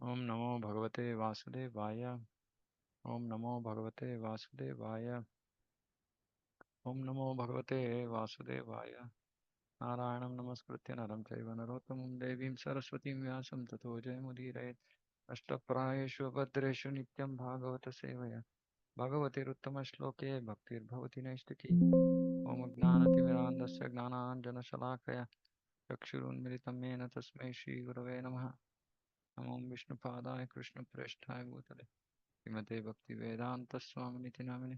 Om Namo Bhagavate Vasudevaya. Om Namo Bhagavate Vasudevaya. Om Namo Bhagavate Vasudevaya. Narayanam Namaskritya Naram Chaiva Narottamam Devim Saraswatim Vyasam Tato Jayamudire Ashtaprayeshu Bhadreshu Nityam Bhagavata Sevaya Bhagavate Ruttama Shloke Bhaktir Bhavati Naistiki Om Gnanatimirandasya Gnananjana Shalakaya Chakshurunmilitam Mena Tasmai Shri Gurave Namaha Namo Vishnu Padaya Krishna Preshthaya Bhutale Srimate Bhakti Vedanta Swamiti Namine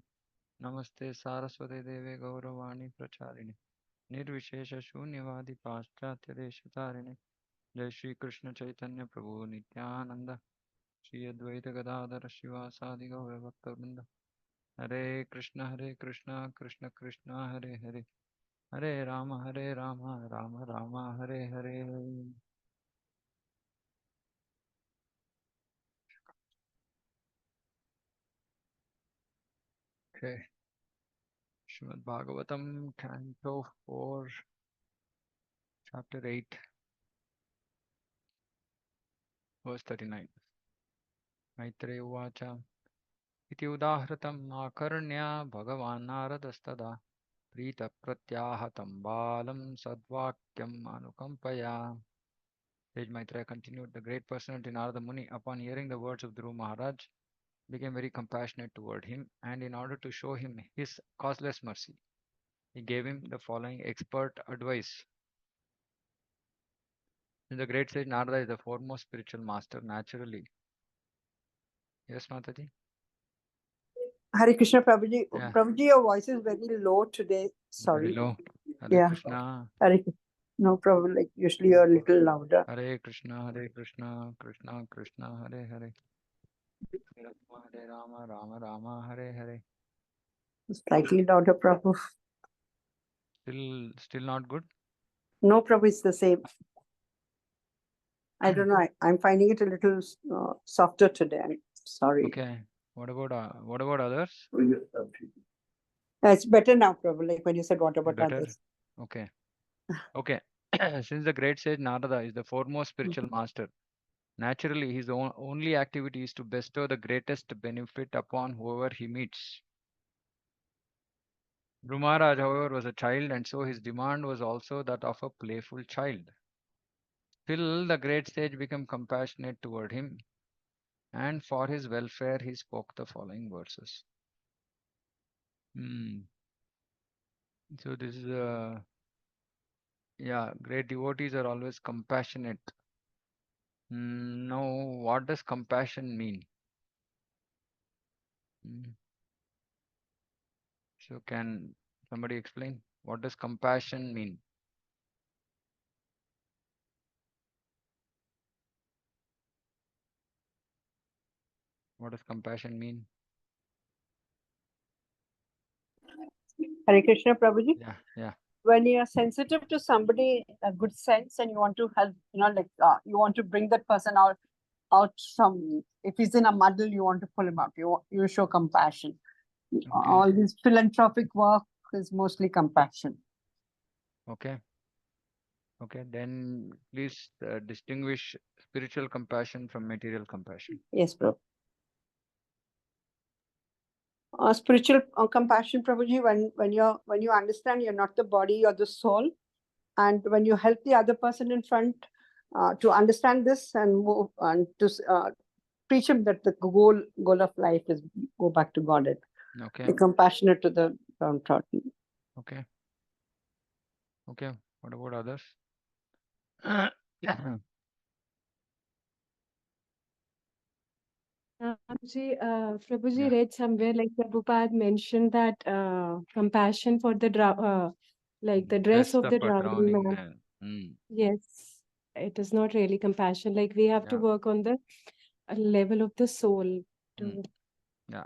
Namaste Saraswate Deve Gauravani Pracharini Nirvishesha Shunyavadi Paschatya Deshatarine Jai Shri Krishna Chaitanya Prabhu Nityananda Shri Advaita Gadadhara Shivasadi Gaura Bhakta Hare Krishna Krishna Krishna Hare Hare Hare Rama Rama Rama Hare Hare. Okay. Srimad Bhagavatam, Canto 4, Chapter 8, Verse 39. Maitreya Uvacha Iti Udahratam Akarnya Bhagavan Naradastada Prita Pratyahatam Balam Sadvakyam Anukampaya. Sage Maitreya continued, the great personality Narada Muni, upon hearing the words of Dhruva Maharaj, became very compassionate toward him, and in order to show him his causeless mercy, he gave him the following expert advice. Since the great sage Narada is the foremost spiritual master, naturally. Yes, Mataji? Hare Krishna, Prabhuji. Yeah. Prabhuji, your voice is very low today. Sorry. Very low. Hare Yeah. Krishna. Hare No problem. Like usually you're a little louder. Hare Krishna, Krishna Krishna, Hare Hare. Hare Rama, Rama Rama, Hare Hare. Slightly louder, Prabhu. Still not good? No, Prabhu, it's the same. I don't know. I'm finding it a little softer today. I'm sorry. Okay. What about others? It's better now, Prabhu. Like when you said, what about Better? others? Okay. Okay. Since the great sage Narada is the foremost spiritual master, naturally his only activity is to bestow the greatest benefit upon whoever he meets. Dhruva Maharaj, however, was a child, and so his demand was also that of a playful child. Still, the great sage became compassionate toward him, and for his welfare he spoke the following verses. So this is great devotees are always compassionate. Now, what does compassion mean? So can somebody explain? What does compassion mean? What does compassion mean? Hare Krishna, Prabhuji. Yeah. When you're sensitive to somebody, a good sense, and you want to help, you want to bring that person out from, if he's in a muddle, you want to pull him up. You show compassion. Okay. All this philanthropic work is mostly compassion. Okay. Then please distinguish spiritual compassion from material compassion. Yes, bro. Spiritual compassion, Prabhuji, when you understand you're not the body, you're the soul, and when you help the other person in front to understand this and move and to preach him that the goal of life is go back to Godhead. Okay. Be compassionate to the downtrodden. Okay. What about others? Prabhuji read somewhere like Prabhupada mentioned that compassion for the like the dress of the drowning man. Yes, it is not really compassion. Like we have to work on the level of the soul to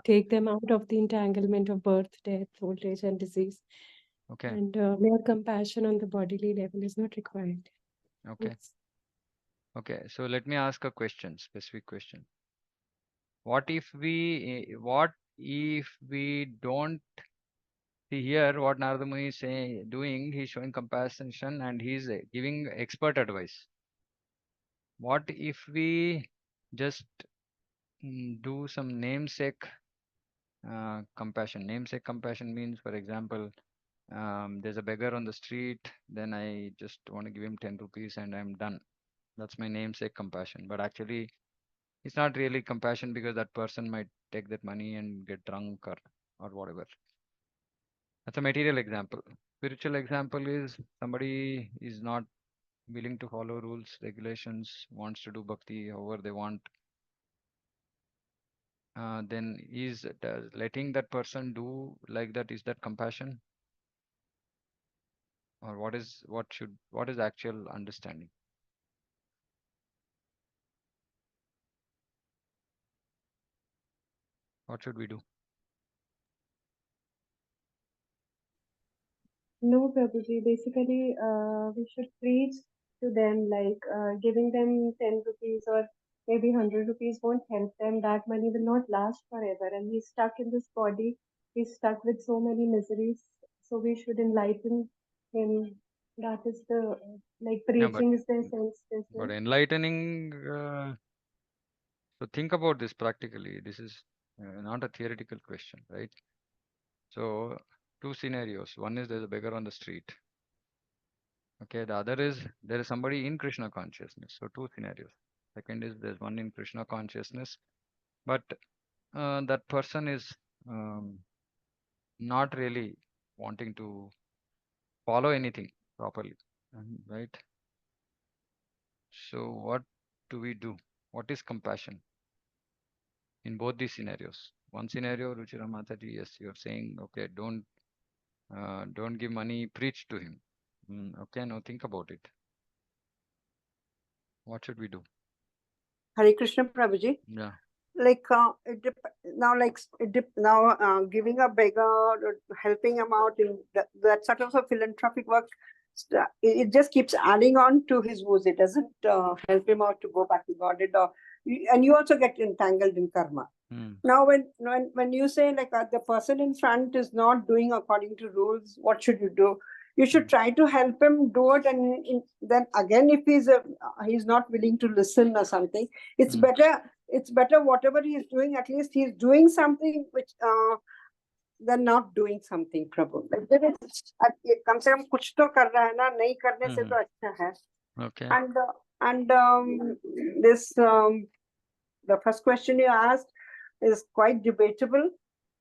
take them out of the entanglement of birth, death, old age, and disease. Okay. And mere compassion on the bodily level is not required. Okay. Yes. Okay. So let me ask a question, specific question. What if we don't see here what Narada Muni is doing? He's showing compassion and he's giving expert advice. What if we just do some namesake compassion. Namesake compassion means, for example, there's a beggar on the street, then I just want to give him 10 rupees and I'm done. That's my namesake compassion. But actually, it's not really compassion because that person might take that money and get drunk or whatever. That's a material example. Spiritual example is somebody is not willing to follow rules, regulations, wants to do bhakti however they want. Then does letting that person do like that, is that compassion? Or what is actual understanding? What should we do? No, Prabhuji. Basically, we should preach to them, like giving them 10 rupees or maybe 100 rupees won't help them. That money will not last forever. And he's stuck in this body. He's stuck with so many miseries. So we should enlighten him. That is the, like, Yeah, preaching is the sense. but enlightening, so think about this practically. This is not a theoretical question, right? So two scenarios. One is there's a beggar on the street. Okay, the other is there is somebody in Krishna consciousness. So two scenarios. Second is there's one in Krishna consciousness, but that person is not really wanting to follow anything properly, right? So what do we do? What is compassion in both these scenarios? One scenario, Ruchira Mataji, yes, you're saying, okay, don't give money, preach to him. Okay, now think about it. What should we do? Hare Krishna, Prabhuji. Yeah. Like giving a beggar or helping him out in that sort of a philanthropic work, it just keeps adding on to his woes. It doesn't help him out to go back to God. And you also get entangled in karma. Now, when you say like the person in front is not doing according to rules, what should you do? You should try to help him do it, and then again, if he's not willing to listen or something, it's better. It's better whatever he is doing. At least he's doing something which than not doing something. Prabhu, like there is कम से कम कुछ तो कर रहा है ना, नहीं करने से तो अच्छा है. Okay. And this the first question you asked is quite debatable,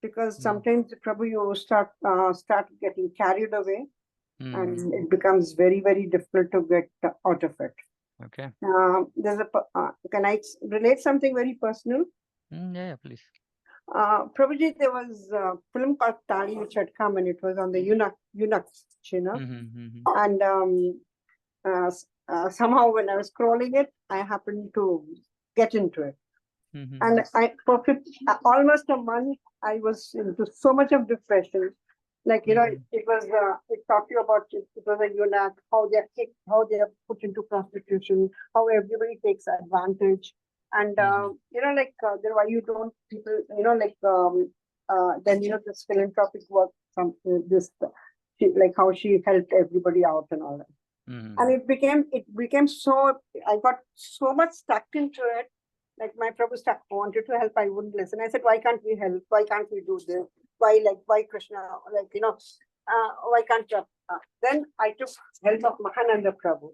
because sometimes Prabhu, you start getting carried away, and it becomes very, very difficult to get out of it. Okay. Can I relate something very personal? Yeah, please. Prabhuji, there was a film called Tali which had come, and it was on the eunuchs, you know. And somehow when I was scrolling it, I happened to get into it. And for almost a month, I was into so much of depression. Like, you know, it taught you about it was a eunuch, how they're kicked, how they're put into prostitution, how everybody takes advantage. And, you know, like, why you don't, people, you know, like, then, you know, this philanthropic work, like how she helped everybody out and all that. And it became so, I got so much stuck into it. Like my Prabhu wanted to help, I wouldn't listen. I said, why can't we help? Why can't we do this? Why Krishna? Like, you know, why can't then I took help of Mahananda Prabhu.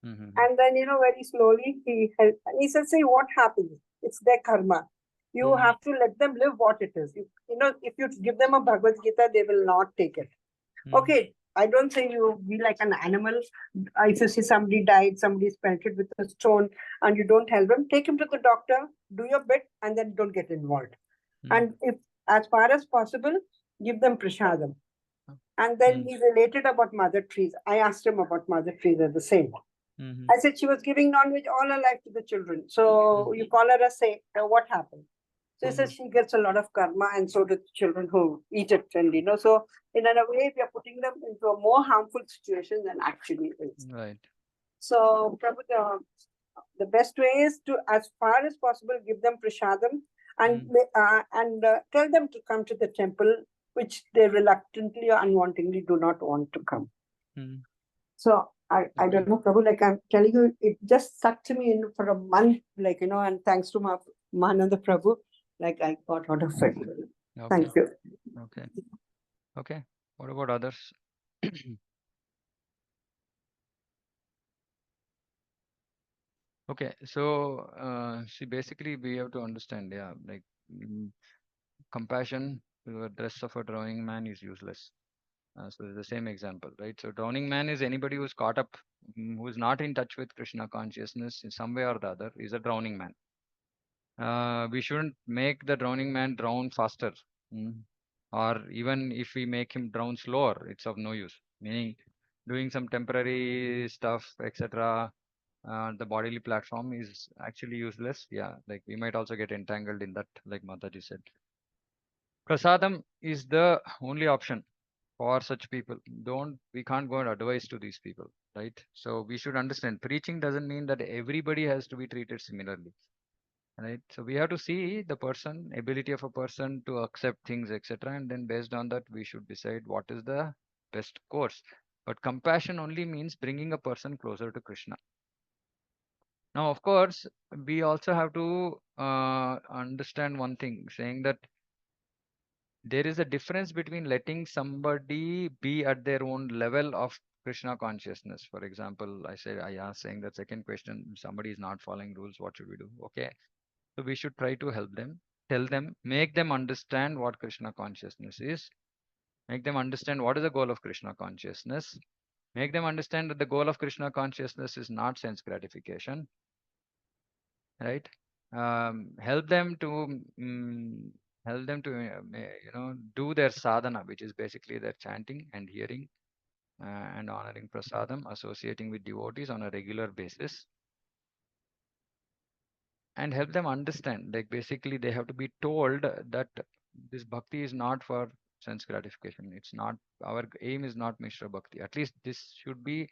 And then, you know, very slowly he helped. And he said, see, what happens? It's their karma. You have to let them live what it is. You know, if you give them a Bhagavad Gita, they will not take it. Okay, I don't say you be like an animal. If you see somebody died, somebody's pelted with a stone, and you don't help them, take him to the doctor, do your bit, and then don't get involved. And if, as far as possible, give them prasadam. And then he related about mother trees. I asked him about mother trees at the same. I said she was giving non-veg all her life to the children. So you call her a saint, what happened? So he says she gets a lot of karma, and so do the children who eat it. And, you know, so in a way, we are putting them into a more harmful situation than actually is. Right. So Prabhu, the best way is to, as far as possible, give them prasadam and tell them to come to the temple, which they reluctantly or unwantingly do not want to come. So I don't know, Prabhu, like I'm telling you, it just sucked me in for a month, like, and thanks to Mahananda Prabhu, like I got out of it. Okay. Thank you. Okay. Okay. What about others? Okay. So, see, basically we have to understand, yeah, like compassion to the dress of a drowning man is useless. So it's the same example, right? So drowning man is anybody who's caught up, who is not in touch with Krishna consciousness in some way or the other, is a drowning man. We shouldn't make the drowning man drown faster. mm, Or even if we make him drown slower, it's of no use. Meaning, doing some temporary stuff, etc. The bodily platform is actually useless. Yeah, like we might also get entangled in that, like Mataji said. Prasadam is the only option for such people. We can't go and advise to these people, right? So we should understand preaching doesn't mean that everybody has to be treated similarly, right? So we have to see the person, ability of a person to accept things, etc. And then based on that, we should decide what is the best course. But compassion only means bringing a person closer to Krishna. Now, of course, we also have to understand one thing, saying that there is a difference between letting somebody be at their own level of Krishna consciousness. For example, I asked saying that second question, somebody is not following rules, what should we do? Okay. So we should try to help them, tell them, make them understand what Krishna consciousness is, make them understand what is the goal of Krishna consciousness, make them understand that the goal of Krishna consciousness is not sense gratification, right? Help them to do their sadhana, which is basically their chanting and hearing and honoring prasadam, associating with devotees on a regular basis, and help them understand. Like basically, they have to be told that this bhakti is not for sense gratification. It's not, our aim is not Mishra Bhakti. At least this should be,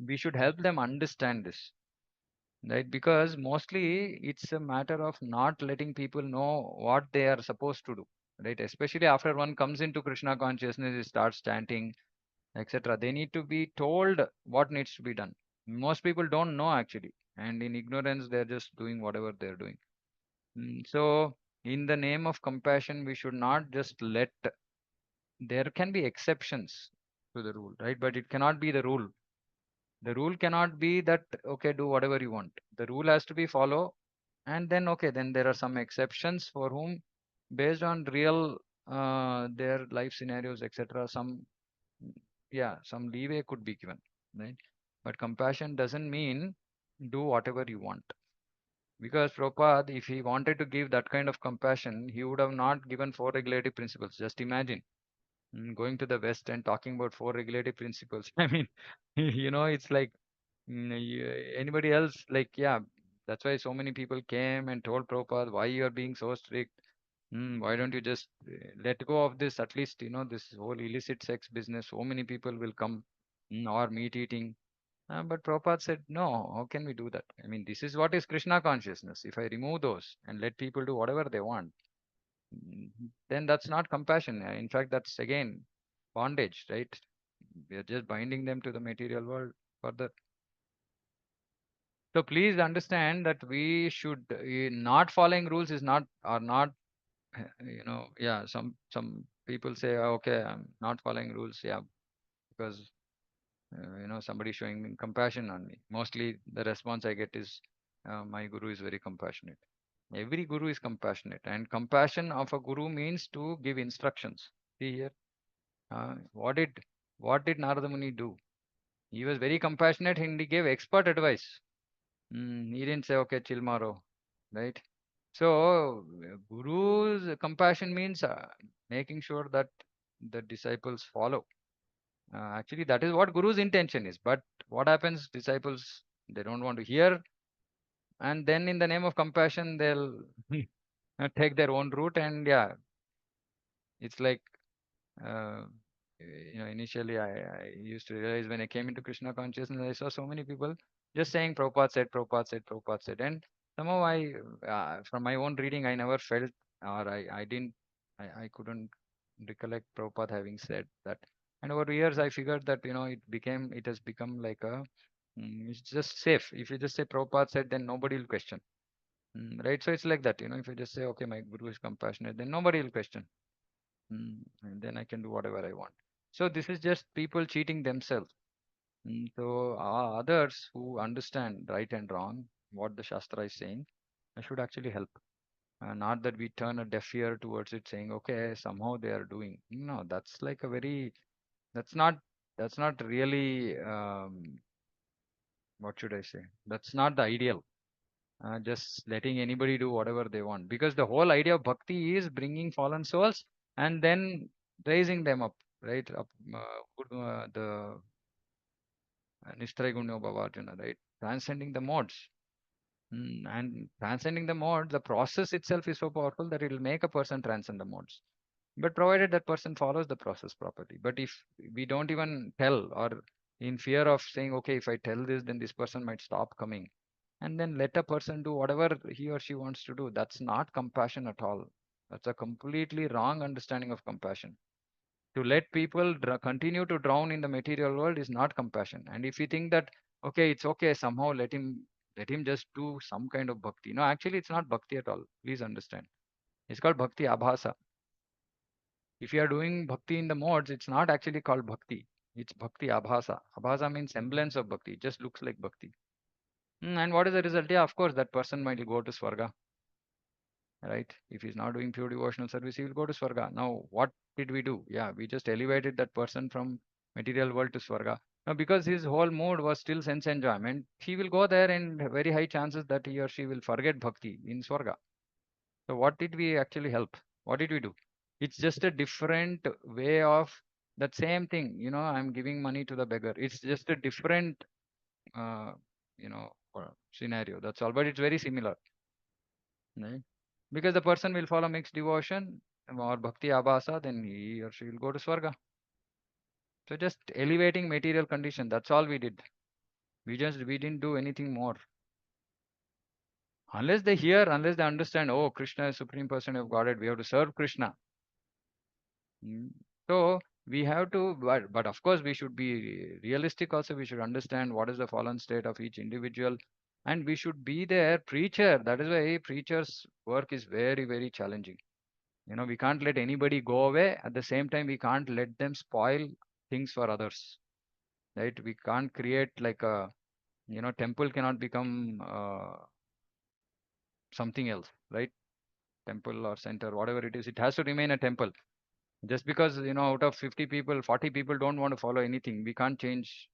we should help them understand this, right? Because mostly it's a matter of not letting people know what they are supposed to do, right? Especially after one comes into Krishna consciousness, he starts chanting, etc. They need to be told what needs to be done. Most people don't know actually, and in ignorance, they're just doing whatever they're doing. So, in the name of compassion, we should not just let, there can be exceptions to the rule, right? But it cannot be the rule. The rule cannot be that, okay, do whatever you want. The rule has to be follow. And then, okay, then there are some exceptions for whom, based on real, their life scenarios, etc., some leeway could be given, right? But compassion doesn't mean do whatever you want. Because Prabhupada, if he wanted to give that kind of compassion, he would have not given four regulative principles. Just imagine going to the West and talking about four regulative principles. I mean, it's like anybody else, like, yeah, that's why so many people came and told Prabhupada, why you are being so strict? Why don't you just let go of this? At least, this whole illicit sex business, so many people will come, or meat eating. But Prabhupada said, no, how can we do that? I mean, this is what is Krishna consciousness. If I remove those and let people do whatever they want, then that's not compassion. In fact, that's again bondage, right? We are just binding them to the material world further. So please understand that we should not following rules is not, or not, yeah, some people say, okay, I'm not following rules, yeah, because somebody showing me compassion on me. Mostly the response I get is, my guru is very compassionate. Every guru is compassionate, and compassion of a guru means to give instructions. See here, what did Narada Muni do? He was very compassionate and he gave expert advice. He didn't say, okay, chill maro, right? So guru's compassion means making sure that the disciples follow. Actually, that is what guru's intention is. But what happens? Disciples, they don't want to hear, and then in the name of compassion, they'll take their own route. And yeah, it's like, uh, initially I used to realize when I came into Krishna consciousness, I saw so many people just saying Prabhupada said, Prabhupada said, Prabhupada said, and somehow from my own reading, I never felt, or I couldn't recollect Prabhupada having said that And over years, I figured that, it has become like it's just safe. If you just say Prabhupada said, then nobody will question. Right? So it's like that, if you just say, okay, my guru is compassionate, then nobody will question. And then I can do whatever I want. So this is just people cheating themselves. So others who understand right and wrong, what the Shastra is saying, should actually help. Not that we turn a deaf ear towards it, saying, okay, somehow they are doing. No, that's like a very, that's not, that's not really, what should I say? That's not the ideal. Just letting anybody do whatever they want. Because the whole idea of bhakti is bringing fallen souls and then raising them up, right? Up, the Nishtraigunya Bhavarjuna, right? Transcending the modes. And transcending the modes, the process itself is so powerful that it will make a person transcend the modes. But provided that person follows the process properly. But if we don't even tell, or in fear of saying, okay, if I tell this, then this person might stop coming, and then let a person do whatever he or she wants to do, that's not compassion at all. That's a completely wrong understanding of compassion. To let people continue to drown in the material world is not compassion. And if you think that, okay, it's okay, somehow let him just do some kind of bhakti. No, actually, it's not bhakti at all. Please understand. It's called bhakti abhasa. If you are doing bhakti in the modes, it's not actually called bhakti. It's bhakti abhasa. Abhasa means semblance of bhakti. It just looks like bhakti. And what is the result? Yeah, of course, that person might go to Swarga, right? If he's not doing pure devotional service, he will go to Swarga. Now, what did we do? Yeah, we just elevated that person from material world to Swarga. Now, because his whole mood was still sense enjoyment, he will go there and very high chances that he or she will forget bhakti in Swarga. So what did we actually help? What did we do? It's just a different way of that same thing. I'm giving money to the beggar. It's just a different, uh, scenario. That's all. But it's very similar, right? Because the person will follow mixed devotion or bhakti abhasa, then he or she will go to Swarga. So just elevating material condition. That's all we did. We didn't do anything more. Unless they hear, unless they understand, oh, Krishna is Supreme Person of Godhead, we have to serve Krishna. Mm. So we have to, but of course we should be realistic also. We should understand what is the fallen state of each individual, and we should be their preacher. That is why preacher's work is very, very challenging. We can't let anybody go away. At the same time, we can't let them spoil things for others, right? We can't create like a, temple cannot become something else, right? Temple or center, whatever it is, it has to remain a temple. Just because, out of 50 people, 40 people don't want to follow anything, we can't change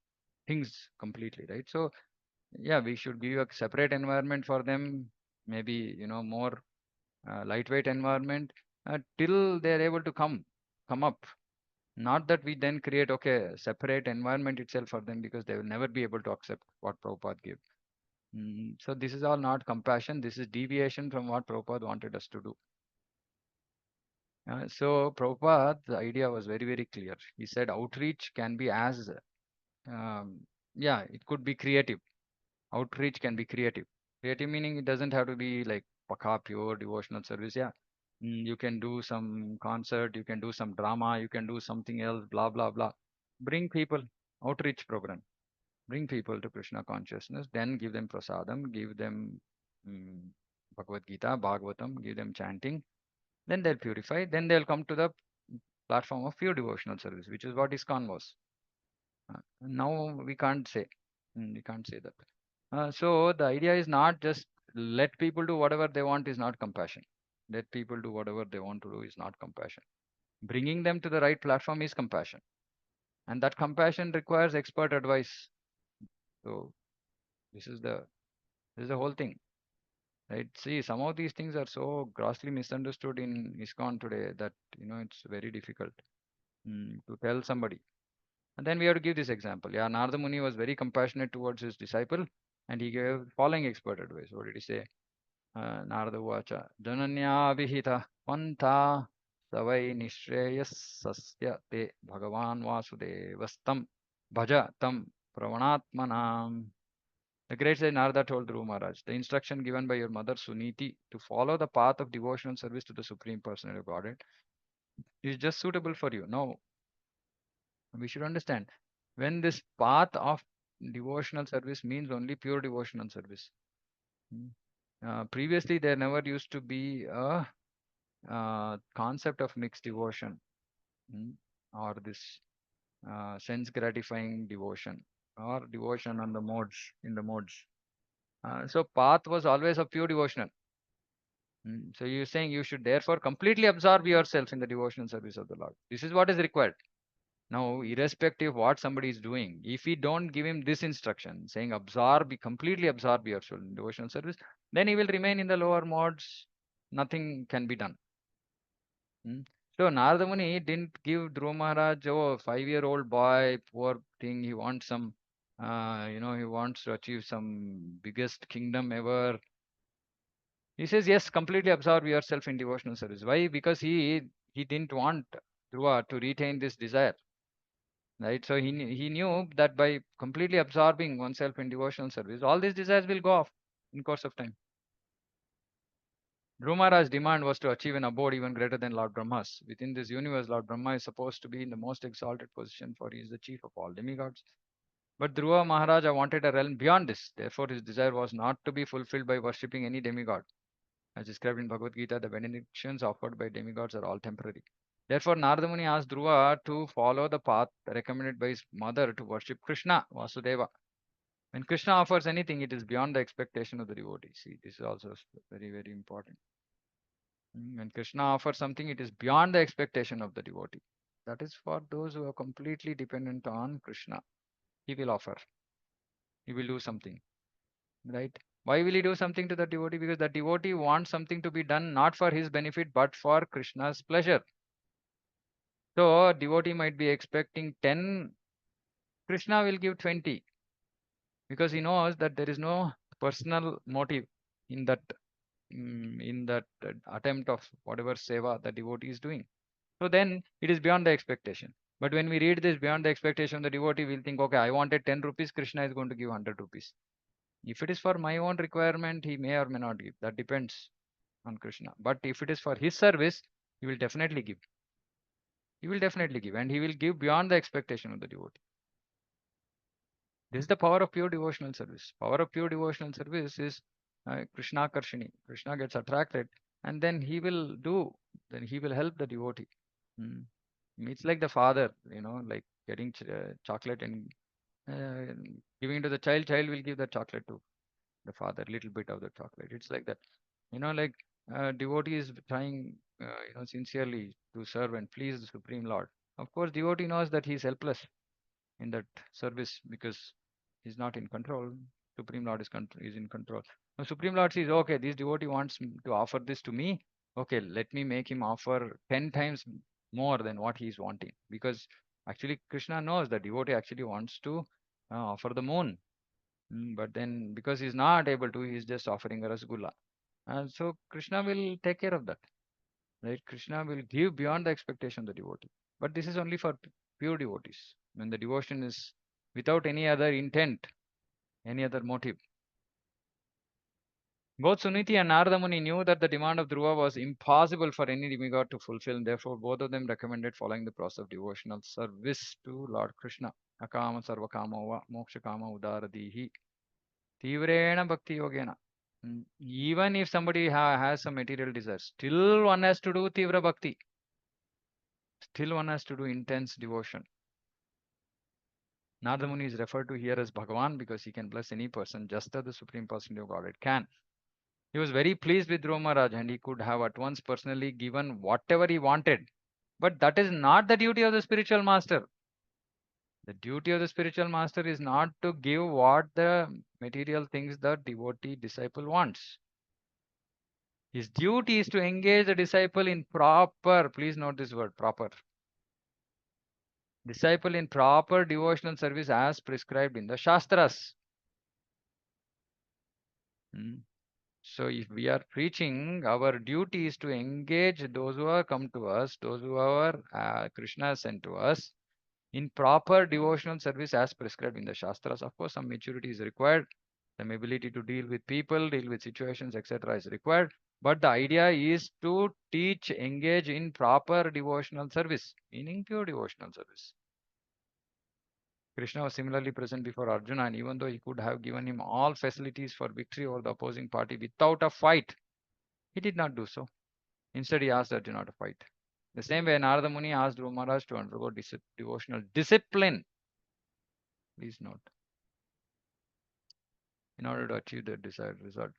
things completely, right? So, yeah, we should give a separate environment for them, maybe, more lightweight environment till they're able to come up. Not that we then create, okay, separate environment itself for them because they will never be able to accept what Prabhupada gave. So this is all not compassion. This is deviation from what Prabhupada wanted us to do. So Prabhupada, the idea was very, very clear. He said outreach can be as, it could be creative. Outreach can be creative. Creative meaning it doesn't have to be like paka pure devotional service. Yeah. You can do some concert, you can do some drama, you can do something else, blah, blah, blah. Bring people, outreach program. Bring people to Krishna consciousness, then give them prasadam, give them Bhagavad Gita, Bhagavatam, give them chanting, then they'll purify, then they'll come to the platform of pure devotional service, which is what ISKCON was. Now we can't say. We can't say that. So the idea is not just let people do whatever they want is not compassion. Let people do whatever they want to do is not compassion. Bringing them to the right platform is compassion. And that compassion requires expert advice. So this is the whole thing. Right? See, some of these things are so grossly misunderstood in ISKCON today that it's very difficult to tell somebody. And then we have to give this example. Yeah, Narada Muni was very compassionate towards his disciple and he gave following expert advice. What did he say? Narada Vacha Jananya Vihita Panta Savai Nishreyas Sasya Te Bhagavan Vasudevastam Bhaja Tam Pravanatmanam. The great sage Narada told Dhruva Maharaj, the instruction given by your mother Suniti to follow the path of devotional service to the Supreme Personality of Godhead is just suitable for you. No, We should understand when this path of devotional service means only pure devotional service. Previously, there never used to be a concept of mixed devotion, or this sense gratifying devotion, or devotion on the modes, in the modes. So path was always a pure devotional. So you're saying you should therefore completely absorb yourself in the devotional service of the Lord. This is what is required. Now, irrespective of what somebody is doing, if we don't give him this instruction, saying completely absorb yourself in devotional service, then he will remain in the lower modes. Nothing can be done. So Narada Muni didn't give Dhruva Maharaj, oh, 5-year-old boy, poor thing, he wants some, he wants to achieve some biggest kingdom ever. He says, yes, completely absorb yourself in devotional service. Why? Because he didn't want Dhruva to retain this desire. Right? So he knew that by completely absorbing oneself in devotional service, all these desires will go off in course of time. Dhruva Maharaj's demand was to achieve an abode even greater than Lord Brahma's. Within this universe, Lord Brahma is supposed to be in the most exalted position, for he is the chief of all demigods. But Dhruva Maharaja wanted a realm beyond this. Therefore, his desire was not to be fulfilled by worshipping any demigod. As described in Bhagavad Gita, the benedictions offered by demigods are all temporary. Therefore, Narada Muni asked Dhruva to follow the path recommended by his mother to worship Krishna, Vasudeva. When Krishna offers anything, it is beyond the expectation of the devotee. See, this is also very, very important. When Krishna offers something, it is beyond the expectation of the devotee. That is for those who are completely dependent on Krishna. He will offer. He will do something. Right? Why will he do something to the devotee? Because the devotee wants something to be done not for his benefit but for Krishna's pleasure. So devotee might be expecting 10, Krishna will give 20, because he knows that there is no personal motive in that attempt of whatever seva the devotee is doing. So then it is beyond the expectation. But when we read this beyond the expectation, the devotee will think, okay, I wanted 10 rupees, Krishna is going to give 100 rupees. If it is for my own requirement, he may or may not give. That depends on Krishna. But if it is for his service, he will definitely give. He will definitely give, and he will give beyond the expectation of the devotee. This is the power of pure devotional service. Power of pure devotional service is Krishna Karshini. Krishna gets attracted, and then he will help the devotee. It's like the father, like getting chocolate and giving to the child. Child will give the chocolate to the father, little bit of the chocolate. It's like that. Like devotee is trying, sincerely to serve and please the Supreme Lord. Of course, devotee knows that he is helpless in that service because he's not in control. Supreme Lord is in control. Now, Supreme Lord says, okay, this devotee wants to offer this to me. Okay, let me make him offer 10 times more than what he is wanting. Because actually, Krishna knows that devotee actually wants to offer the moon. But then, because he's not able to, he's just offering a rasgulla. And so, Krishna will take care of that. Right? Krishna will give beyond the expectation of the devotee. But this is only for pure devotees. When the devotion is without any other intent, any other motive. Both Suniti and Narada Muni knew that the demand of Dhruva was impossible for any demigod to fulfill. Therefore, both of them recommended following the process of devotional service to Lord Krishna. Akama sarvakama va mokshakama udaradihi tivrena bhakti yogena. Even if somebody has some material desires, still one has to do tivra bhakti. Still one has to do intense devotion. Narada Muni is referred to here as Bhagavan because he can bless any person just as the Supreme Personality of Godhead can. He was very pleased with Dhruva Maharaj and he could have at once personally given whatever he wanted. But that is not the duty of the spiritual master. The duty of the spiritual master is not to give what the material things the devotee disciple wants. His duty is to engage the disciple in proper, please note this word, proper. Disciple in proper devotional service as prescribed in the Shastras. So if we are preaching, our duty is to engage those who have come to us, those who are Krishna sent to us, in proper devotional service as prescribed in the Shastras. Of course, some maturity is required. Some ability to deal with people, deal with situations, etc. is required. But the idea is to teach, engage in proper devotional service, meaning pure devotional service. Krishna was similarly present before Arjuna, and even though he could have given him all facilities for victory over the opposing party without a fight, he did not do so. Instead, he asked Arjuna to fight. The same way, Narada Muni asked Dhruva Maharaj to undergo devotional discipline. Please note, in order to achieve the desired result.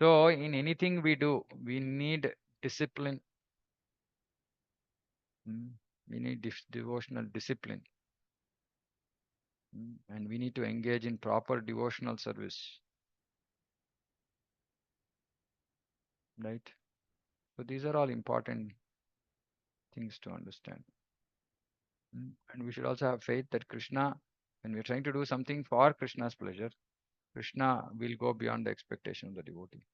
So, in anything we do, we need discipline. We need devotional discipline. And we need to engage in proper devotional service. Right? So, these are all important things to understand. And we should also have faith that Krishna, when we're trying to do something for Krishna's pleasure, Krishna will go beyond the expectation of the devotee.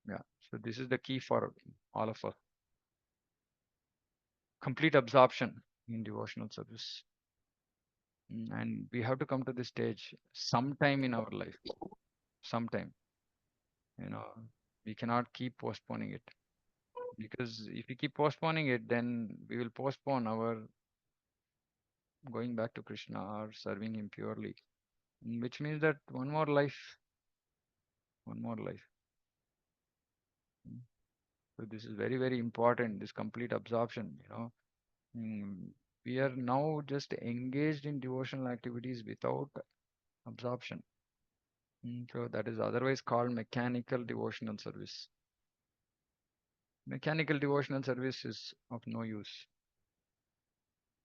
Yeah, so this is the key for all of us. Complete absorption in devotional service. And we have to come to this stage sometime in our life. Sometime. We cannot keep postponing it. Because if we keep postponing it, then we will postpone our going back to Krishna or serving him purely. Which means that one more life. So this is very, very important, this complete absorption, We are now just engaged in devotional activities without absorption. So that is otherwise called mechanical devotional service. Mechanical devotional service is of no use.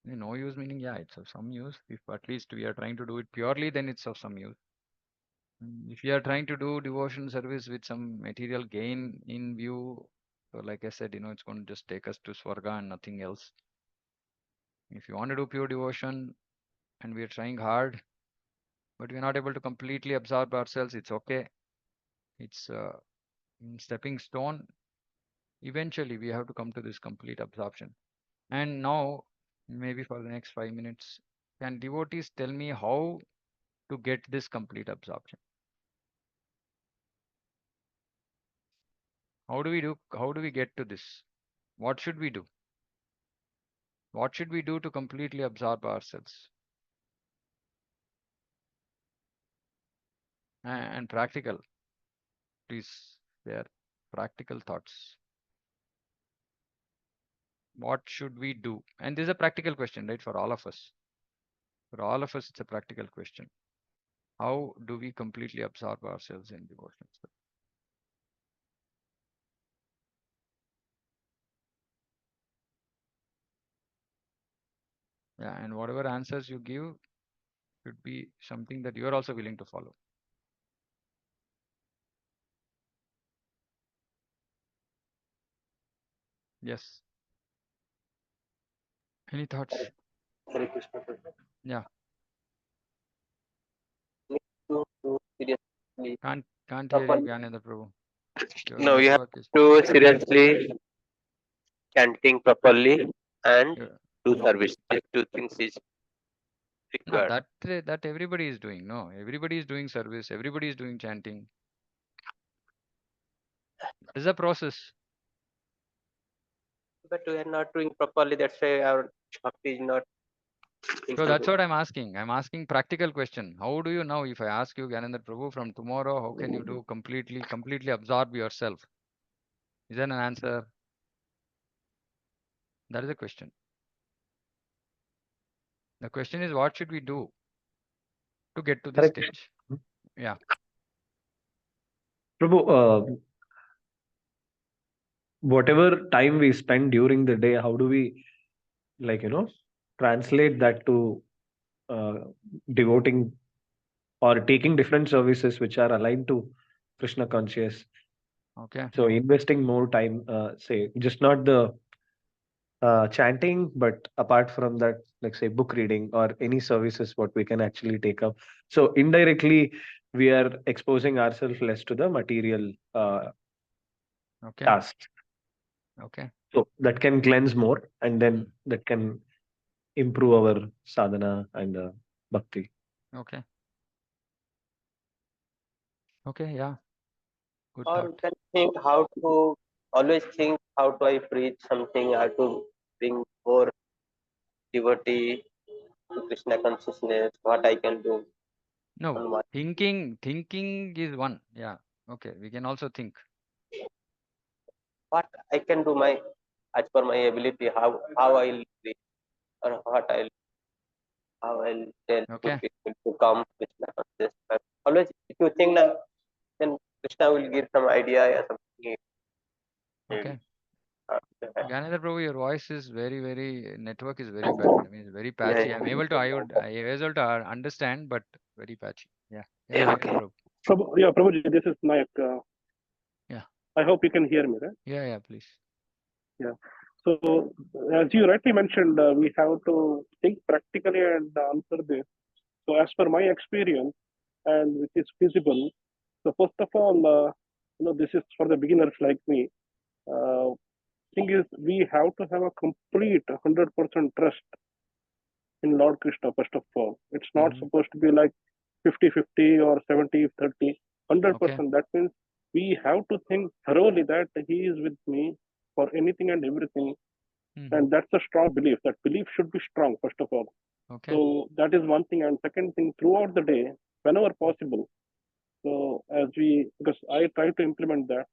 No use meaning, yeah, it's of some use. If at least we are trying to do it purely, then it's of some use. If you are trying to do devotional service with some material gain in view, so like I said, it's going to just take us to Swarga and nothing else. If you want to do pure devotion and we are trying hard, but we're not able to completely absorb ourselves, it's okay. It's a stepping stone. Eventually, we have to come to this complete absorption. And now, maybe for the next 5 minutes, can devotees tell me how to get this complete absorption? How do we get to this? What should we do? What should we do to completely absorb ourselves? And practical, please, there, practical thoughts. What should we do? And this is a practical question, right, for all of us. For all of us, it's a practical question. How do we completely absorb ourselves in devotion? Yeah, and whatever answers you give should be something that you are also willing to follow. Yes. Any thoughts? Hare Krishna. Yeah. Need to do seriously. Can't hear you, Gyanendra Prabhu. Your No, you have network is. to seriously chanting properly and Yeah. do service. These two things is No, required. that everybody is doing. No, everybody is doing service. Everybody is doing chanting. That is a process. But we are not doing properly. That's why our bhakti is not So that's improving. what I'm asking. I'm asking practical question. How do you now, if I ask you, Gyanendra Prabhu, from tomorrow, how can you do completely absorb yourself? Is there an answer? That is the question. The question is, what should we do to get to this stage? Yeah. Prabhu, whatever time we spend during the day, how do we, translate that to devoting or taking different services which are aligned to Krishna conscious? Okay. So investing more time, say, just not the chanting, but apart from that, like say book reading or any services what we can actually take up. So indirectly, we are exposing ourselves less to the material Okay. tasks. Okay. So that can cleanse more, and then that can improve our sadhana and bhakti. Okay. Okay. Yeah. Good Or thought. we can think how to always think how do I preach something? How to bring more devotee to Krishna consciousness? What I can do? No, On what, thinking is one. Yeah. Okay. We can also think. what I can do my as per my ability. How I'll preach or how I'll tell to Okay. people to come Krishna consciousness. Always, if you think that, then Krishna will give some idea or something. Okay. Uh, Ganadhar Prabhu, your voice is very, network is very bad. I mean, it's very patchy. yeah, I was able to understand, but very patchy. Yeah. Yeah, yeah, Ganadhar okay. Prabhu. Prabhuji, this is Nayak. Yeah. I hope you can hear me, right? Yeah, please. Yeah. So, as you rightly mentioned, we have to think practically and answer this. So, as per my experience, and which is feasible, so first of all, this is for the beginners like me. Thing is, we have to have a complete 100% trust in Lord Krishna, first of all. It's not supposed to be like 50-50 or 70-30, 100%. Okay. That means we have to think thoroughly that he is with me for anything and everything. And that's a strong belief. That belief should be strong, first of all. Okay. So that is one thing. And second thing, throughout the day, whenever possible. So because I try to implement that,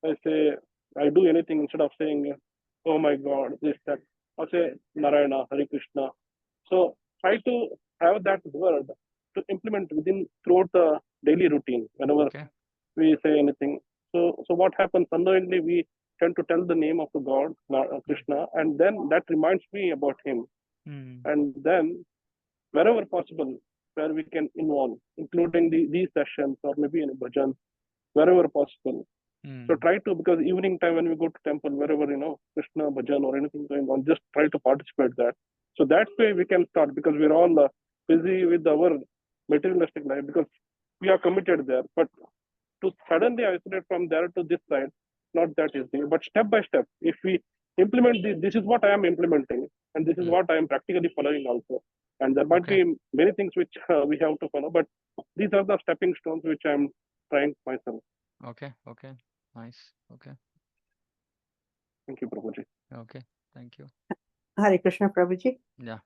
I say, I do anything instead of saying, oh my God, this, that. I say, Narayana, Hare Krishna. So try to have that word to implement throughout the daily routine whenever Okay. we say anything. So what happens? Unknowingly, we tend to tell the name of the God, Krishna, and then that reminds me about him. And then wherever possible, where we can involve, including these sessions or maybe in a bhajan, wherever possible. So try to, because evening time when we go to temple, wherever, Krishna bhajan or anything going on, just try to participate that. So that way we can start, because we're all busy with our materialistic life, because we are committed there. But to suddenly isolate from there to this side, not that easy. But step by step, if we implement this is what I am implementing, and this is what I am practically following also. And there might be many things which we have to follow, but these are the stepping stones which I am trying myself. Okay. Nice. Okay. Thank you, Prabhuji. Okay. Thank you. Hare Krishna, Prabhuji. Yeah.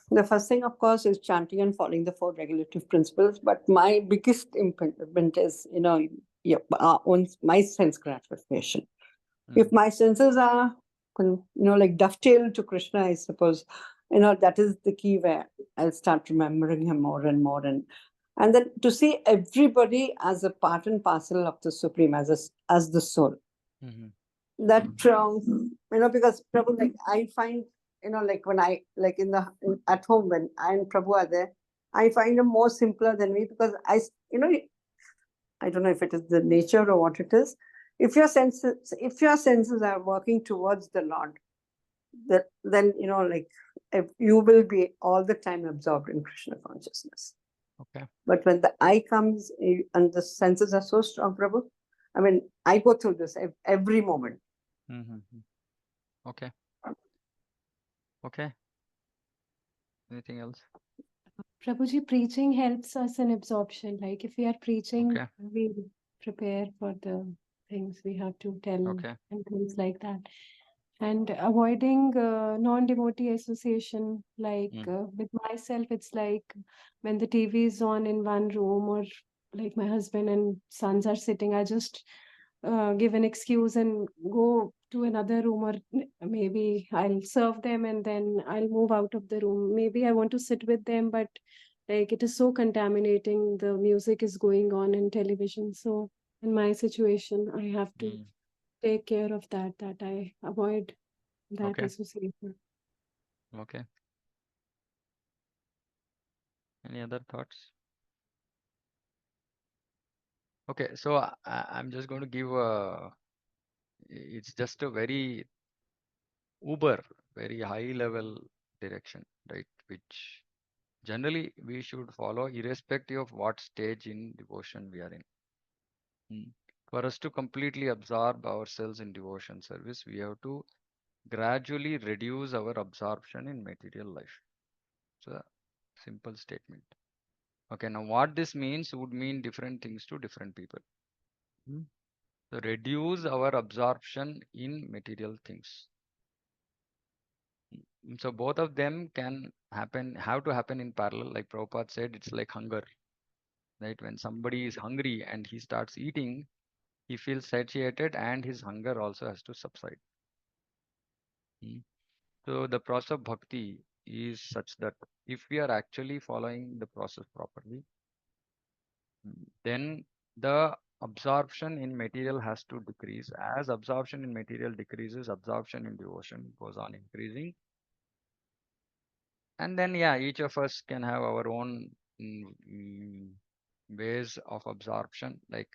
The first thing, of course, is chanting and following the 4 regulative principles. But my biggest impediment is, my sense gratification. If my senses are, like dovetailed to Krishna, I suppose, that is the key where I'll start remembering him more and more. And then to see everybody as a part and parcel of the Supreme, as the soul. That, because Prabhu, like I find, like when I, like at home, when I and Prabhu are there, I find him more simpler than me, because I don't know if it is the nature or what it is. If your senses are working towards the Lord, then like you will be all the time absorbed in Krishna consciousness. Okay. But when the eye comes and the senses are so strong, Prabhu, I mean, I go through this every moment. Okay. Anything else? Prabhuji, preaching helps us in absorption. Like if we are preaching, we prepare for the things we have to tell and things like that. And avoiding non-devotee association, like with myself, it's like when the TV is on in one room, or like my husband and sons are sitting, I just give an excuse and go to another room, or maybe I'll serve them and then I'll move out of the room. Maybe I want to sit with them, but like it is so contaminating. The music is going on in television. So in my situation, I have to take care of that I avoid that association. Okay. Any other thoughts? Okay, so I'm just going to give it's just a very very high level direction, right? Which generally we should follow irrespective of what stage in devotion we are in. For us to completely absorb ourselves in devotion service, we have to gradually reduce our absorption in material life. It's a simple statement. Okay, now what this means would mean different things to different people. So reduce our absorption in material things. So both of them can happen, have to happen in parallel. Like Prabhupada said, it's like hunger, right? When somebody is hungry and he starts eating, he feels satiated and his hunger also has to subside. So the process of bhakti is such that if we are actually following the process properly, then the absorption in material has to decrease. As absorption in material decreases, absorption in devotion goes on increasing. And then, yeah, each of us can have our own ways of absorption. Like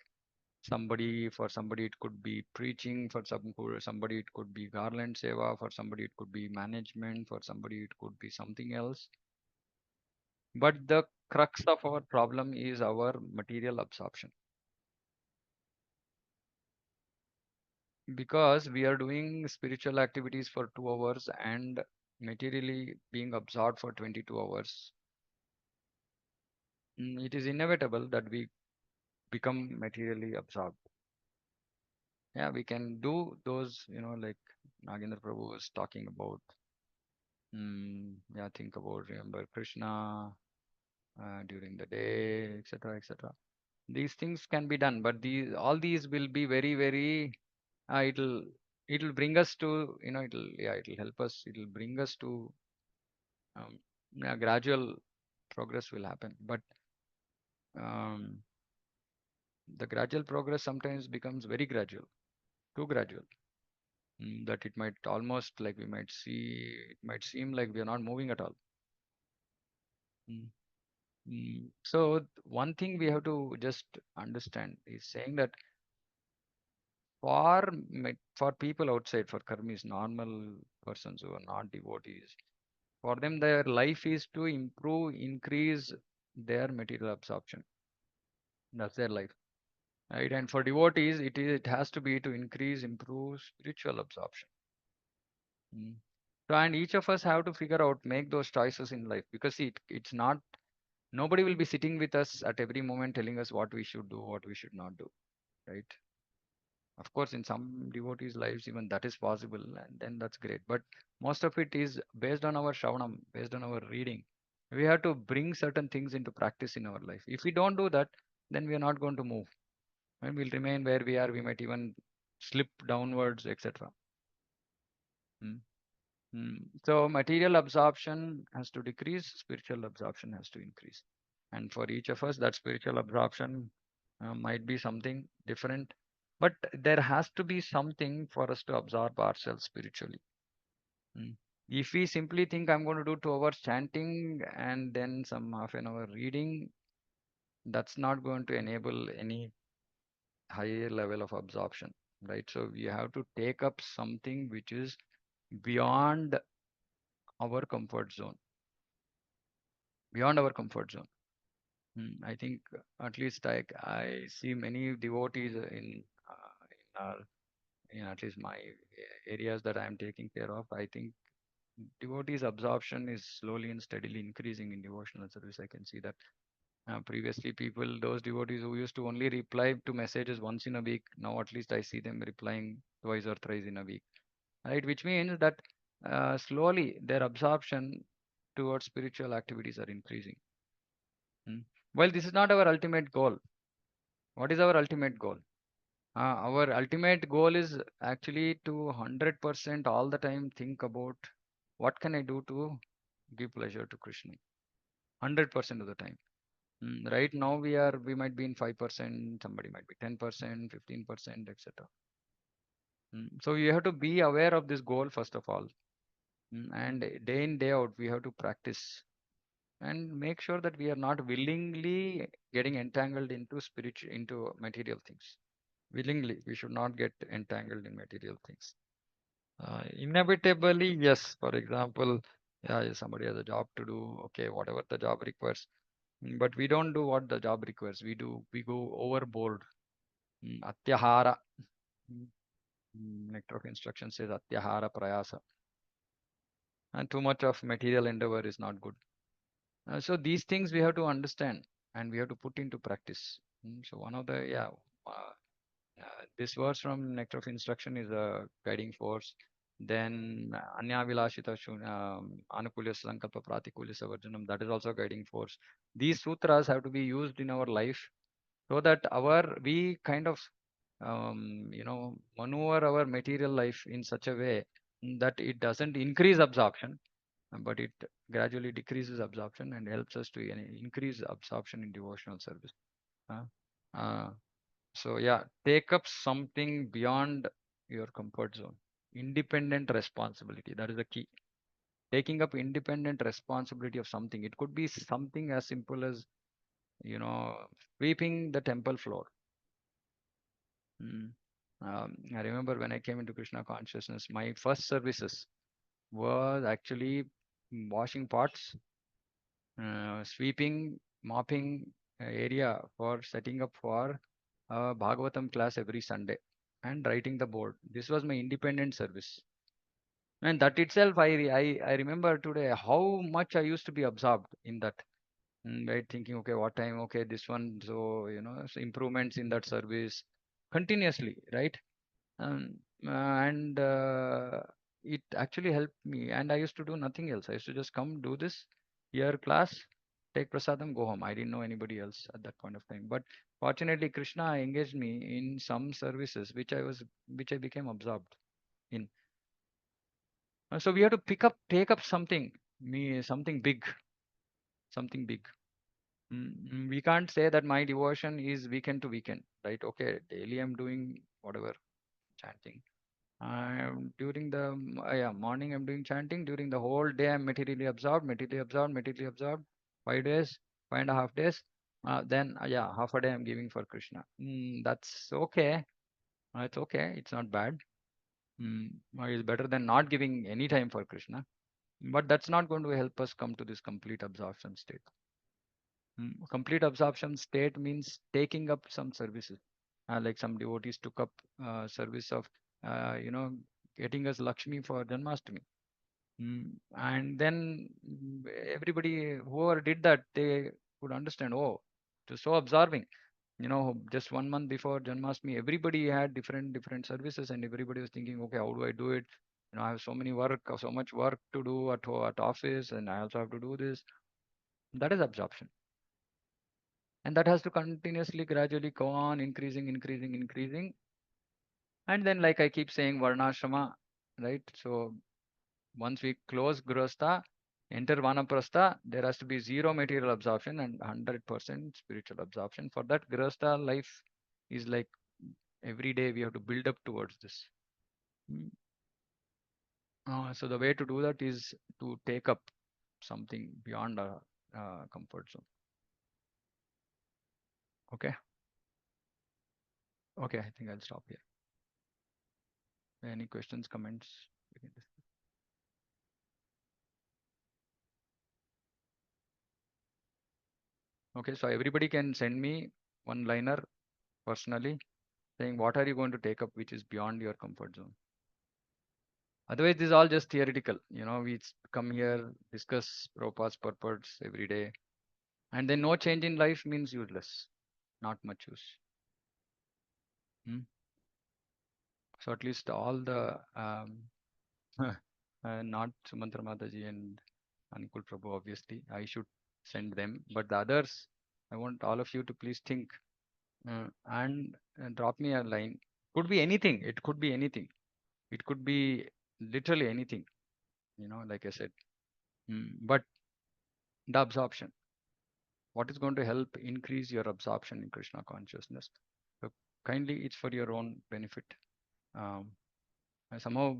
for somebody it could be preaching, for somebody it could be garland seva, for somebody it could be management, for somebody it could be something else. But the crux of our problem is our material absorption. Because we are doing spiritual activities for 2 hours and materially being absorbed for 22 hours, it is inevitable that we become materially absorbed. Yeah, we can do those, like Nagendra Prabhu was talking about. Yeah, think about remember Krishna during the day, etc., etc. These things can be done, but all these will be very, very. It'll bring us to it'll help us. It'll bring us to gradual progress will happen, but um, the gradual progress sometimes becomes very gradual, too gradual. That it might almost like it might seem like we are not moving at all. So one thing we have to just understand is saying that for people outside, for karmis, normal persons who are not devotees, for them their life is to improve, increase their material absorption. That's their life, right? And for devotees, it has to be to increase, improve spiritual absorption. So, and each of us have to figure out, make those choices in life, because see, it's not, nobody will be sitting with us at every moment telling us what we should do, what we should not do, right? Of course, in some devotees' lives, even that is possible, and then that's great. But most of it is based on our shravanam, based on our reading. We have to bring certain things into practice in our life. If we don't do that, then we are not going to move. And we'll remain where we are. We might even slip downwards, etc. So material absorption has to decrease, spiritual absorption has to increase. And for each of us, that spiritual absorption might be something different, but there has to be something for us to absorb ourselves spiritually. If we simply think I'm going to do 2 hours chanting and then some half an hour reading, that's not going to enable any higher level of absorption, right? So we have to take up something which is beyond our comfort zone. Beyond our comfort zone. I think at least I see many devotees in at least my areas that I am taking care of. I think devotees absorption is slowly and steadily increasing in devotional service. I can see that previously those devotees who used to only reply to messages once in a week, now at least I see them replying twice or thrice in a week, right? Which means that slowly their absorption towards spiritual activities are increasing. Well, this is not our ultimate goal. What is our ultimate goal? Our ultimate goal is actually to 100% all the time think about what can I do to give pleasure to Krishna. 100% of the time. Right now we might be in 5%, somebody might be 10%, 15%, etc. So you have to be aware of this goal first of all. And day in, day out, we have to practice and make sure that we are not willingly getting entangled into material things. Willingly, we should not get entangled in material things. Inevitably, yes. For example, yeah, somebody has a job to do. Okay, whatever the job requires, but we don't do what the job requires. We go overboard. Atyahara. Nectar of instruction says atyahara prayasa, and too much of material endeavor is not good. So these things we have to understand and we have to put into practice. So one of the This verse from Nectar of Instruction is a guiding force. Then Anya Vilashita Anukulya Sankalpa Pratikulya Savarjanam, that is also a guiding force. These sutras have to be used in our life so that we kind of maneuver our material life in such a way that it doesn't increase absorption, but it gradually decreases absorption and helps us to increase absorption in devotional service. So yeah, take up something beyond your comfort zone. Independent responsibility, that is the key. Taking up independent responsibility of something. It could be something as simple as, sweeping the temple floor. I remember when I came into Krishna consciousness, my first services was actually washing pots, sweeping, mopping area for setting up for a Bhagavatam class every Sunday and writing the board. This was my independent service. And that itself, I remember today how much I used to be absorbed in that. Right, thinking, okay, what time, okay, this one, so, so improvements in that service continuously, right? Um, and it actually helped me. And I used to do nothing else. I used to just come, do this, hear class, take prasadam, go home. I didn't know anybody else at that point of time. But fortunately, Krishna engaged me in some services which I became absorbed in. So we have to take up something, something big, something big. We can't say that my devotion is weekend to weekend, right? Okay, daily I'm doing whatever, chanting. During the morning I'm doing chanting. During the whole day I'm materially absorbed, materially absorbed, materially absorbed. 5 days, 5.5 days. Then half a day I'm giving for Krishna. That's okay. It's okay. It's not bad. It's better than not giving any time for Krishna. But that's not going to help us come to this complete absorption state. Complete absorption state means taking up some services. Like some devotees took up service of, getting us Lakshmi for Janmashtami. And then everybody, whoever did that, they could understand, oh, it was so absorbing. Just 1 month before Janmashtami, everybody had different services, and everybody was thinking, okay, how do I do it? I have so much work to do at office, and I also have to do this. That is absorption. And that has to continuously, gradually go on increasing. And then, like I keep saying, Varnashrama, right? So once we close Grihastha, enter Vanaprastha, there has to be zero material absorption and 100% spiritual absorption. For that, Grihastha life is like every day we have to build up towards this. So the way to do that is to take up something beyond our comfort zone. Okay. Okay, I think I'll stop here. Any questions, comments? Okay, so everybody can send me one liner personally saying what are you going to take up which is beyond your comfort zone. Otherwise, this is all just theoretical. We come here, discuss Prabhupada's purports every day, and then no change in life means useless, not much use. So at least all the not Sumantra Mataji and Ankul Prabhu, obviously, I should send them. But the others, I want all of you to please think and drop me a line. Could be anything. It could be anything. It could be literally anything, like I said. But the absorption. What is going to help increase your absorption in Krishna consciousness? So kindly, it's for your own benefit. Somehow,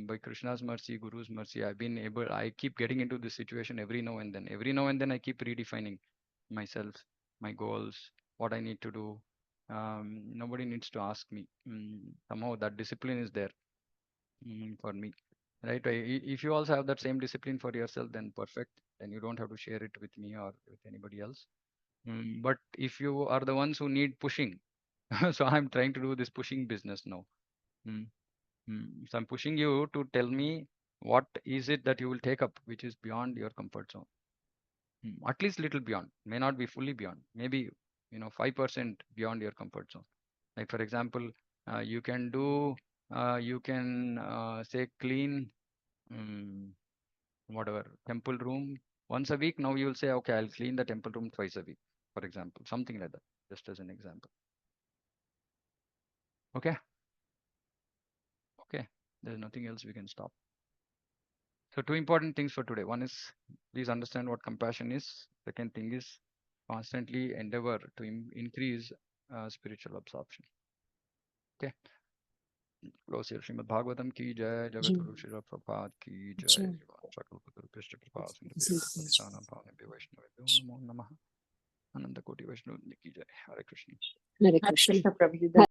by Krishna's mercy, Guru's mercy, I keep getting into this situation every now and then. Every now and then, I keep redefining myself, my goals, what I need to do. Nobody needs to ask me. Somehow, that discipline is there for me. Right? If you also have that same discipline for yourself, then perfect. Then you don't have to share it with me or with anybody else. But if you are the ones who need pushing, so I'm trying to do this pushing business now. So I'm pushing you to tell me what is it that you will take up which is beyond your comfort zone. At least little beyond. May not be fully beyond. Maybe 5% beyond your comfort zone. Like for example, You can do, you can say clean whatever temple room once a week. Now you will say, okay, I'll clean the temple room twice a week, for example, something like that, just as an example. Okay. Okay. There's nothing else we can stop. So 2 important things for today. One is, please understand what compassion is. Second thing is, constantly endeavor to increase spiritual absorption. Okay. Close here. Srimad Bhagavatam ki jai, Jagadguru Srila Prabhupada ki jai. Shakalpaturu Krishna Prabhupada Sundara Bhavane Vaishnava Namo Namaha. Ananda Koti Vaishnava ki jai. Hare Krishna. Hare Krishna.